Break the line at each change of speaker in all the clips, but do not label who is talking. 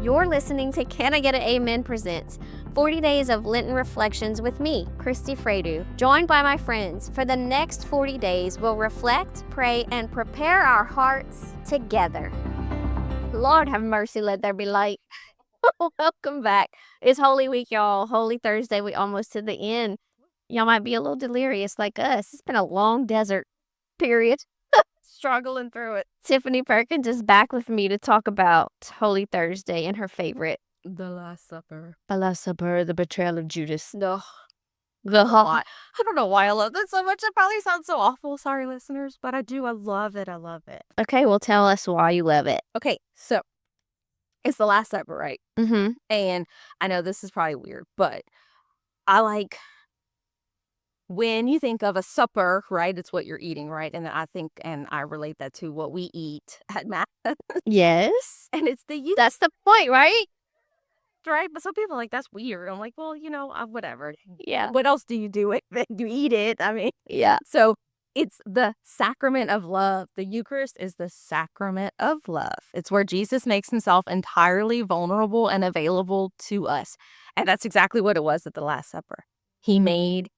You're listening to Can I Get an Amen Presents 40 Days of Lenten Reflections with me, Christy Fredu, joined by my friends. For the next 40 days, we'll reflect, pray, and prepare our hearts together. Lord have mercy, let there be light. Welcome back. It's Holy Week, y'all. Holy Thursday. We almost to the end. Y'all might be a little delirious like us. It's been a long desert period. Struggling through it. Tiffany Perkins is back with me to talk about Holy Thursday and her favorite.
The Last Supper.
The Last Supper, the betrayal of Judas.
The hot. I don't know why I love that so much. It probably sounds so awful. Sorry, listeners, but I do. I love it. I love it.
Okay, well, tell us why you love it.
Okay, so it's the Last Supper, right?
Mm-hmm.
And I know this is probably weird, but I like when you think of a supper, right? It's what you're eating, right? And I think, and I relate that to what we eat at Mass.
Yes.
And it's the youth,
That's the point, right?
right? But some people are like, that's weird. I'm like, well, whatever.
Yeah.
What else do you do with it? You eat it. I mean,
Yeah.
so it's the sacrament of love. The Eucharist is the sacrament of love. It's where Jesus makes himself entirely vulnerable and available to us. And that's exactly what it was at the Last Supper. He made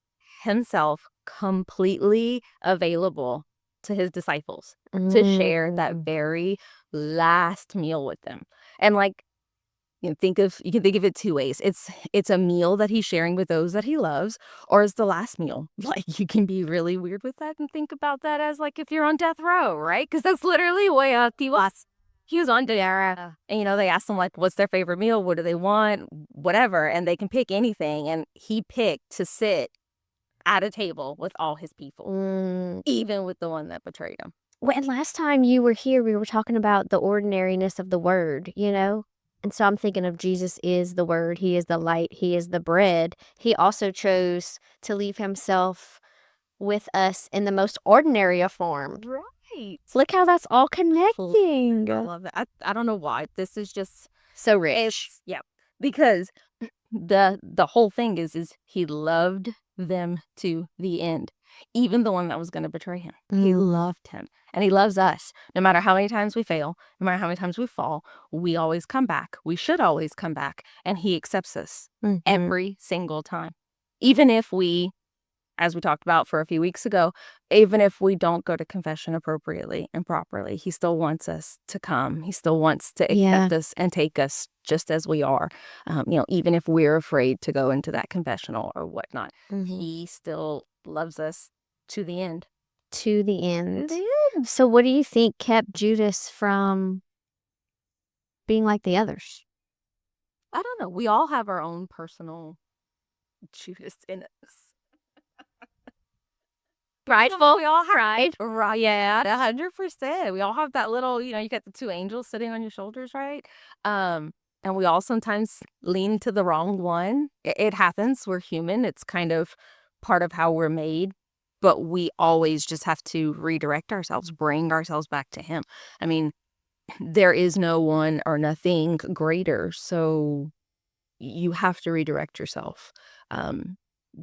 himself completely available to his disciples to share that very last meal with them. And like, you can think of it two ways. It's a meal that he's sharing with those that he loves, or it's the last meal. Like, you can be really weird with that and think about that as like if you're on death row, right? Because that's literally what he was. He was on death row. And they asked him, like, what's their favorite meal? What do they want? Whatever. And they can pick anything. And he picked to sit at a table with all his people, even with the one that betrayed him.
Well, and last time you were here, we were talking about the ordinariness of the word, And so I'm thinking of Jesus is the word. He is the light. He is the bread. He also chose to leave himself with us in the most ordinary of form.
Right.
Look how that's all connecting.
I love it. I don't know why. This is just
So rich.
Yeah, because the whole thing is he loved them to the end. Even the one that was going to betray him. He loved him. And he loves us. No matter how many times we fail, no matter how many times we fall, we always come back. We should always come back. And he accepts us every single time. Even if we, as we talked about for a few weeks ago, even if we don't go to confession appropriately and properly, he still wants us to come. He still wants to accept us and take us just as we are. Even if we're afraid to go into that confessional or whatnot, he still loves us to the end.
To the end. So what do you think kept Judas from being like the others?
I don't know. We all have our own personal Judas in us.
Prideful.
We all have
pride.
Right, yeah, 100%. We all have that little, you got the two angels sitting on your shoulders, right? And we all sometimes lean to the wrong one. It happens. We're human. It's kind of part of how we're made. But we always just have to redirect ourselves, bring ourselves back to him. I mean, there is no one or nothing greater. So you have to redirect yourself.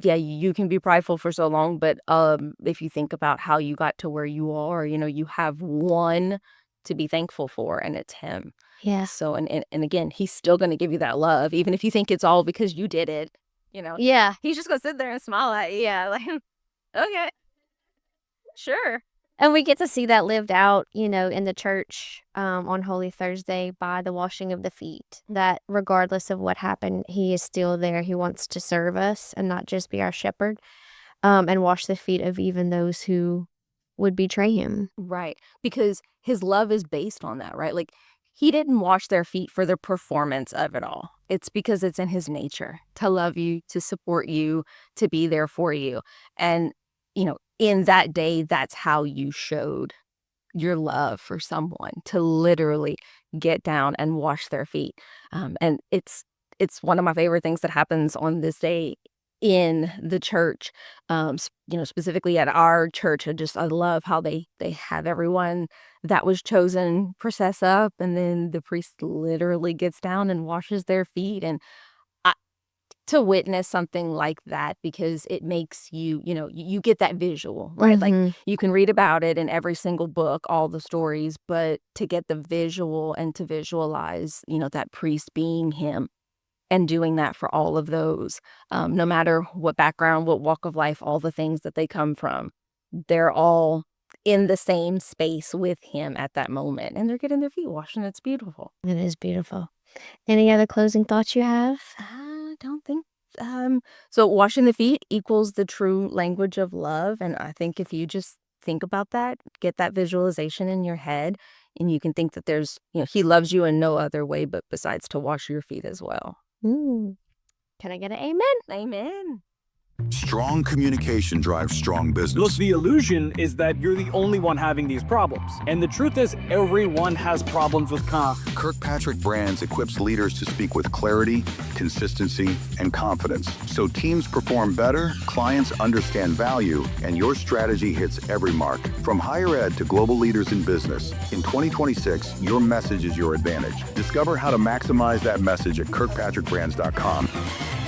Yeah, you can be prideful for so long, but if you think about how you got to where you are, you have one to be thankful for, and it's him.
Yeah.
So, and again, he's still going to give you that love, even if you think it's all because you did it,
Yeah.
He's just going to sit there and smile at you. Yeah, like, okay, sure.
And we get to see that lived out, in the church on Holy Thursday by the washing of the feet. That regardless of what happened, he is still there. He wants to serve us and not just be our shepherd, and wash the feet of even those who would betray him.
Right. Because his love is based on that, right? Like, he didn't wash their feet for the performance of it all. It's because it's in his nature to love you, to support you, to be there for you. And, in that day, that's how you showed your love for someone, to literally get down and wash their feet. And it's one of my favorite things that happens on this day in the church, specifically at our church. I love how they have everyone that was chosen process up, and then the priest literally gets down and washes their feet. And to witness something like that, because it makes you, you get that visual, right? Like you can read about it in every single book, all the stories, but to get the visual and to visualize, that priest being him and doing that for all of those, no matter what background, what walk of life, all the things that they come from, they're all in the same space with him at that moment, and they're getting their feet washed, and it's beautiful.
It is beautiful. Any other closing thoughts you have?
I don't think. So washing the feet equals the true language of love, and I think if you just think about that, get that visualization in your head, and you can think that there's, he loves you in no other way but besides to wash your feet as well.
Can I get an amen?
Amen.
Strong communication drives strong business.
Look, the illusion is that you're the only one having these problems. And the truth is, everyone has problems with
Kirkpatrick Brands equips leaders to speak with clarity, consistency, and confidence. So teams perform better, clients understand value, and your strategy hits every mark. From higher ed to global leaders in business, in 2026, your message is your advantage. Discover how to maximize that message at kirkpatrickbrands.com.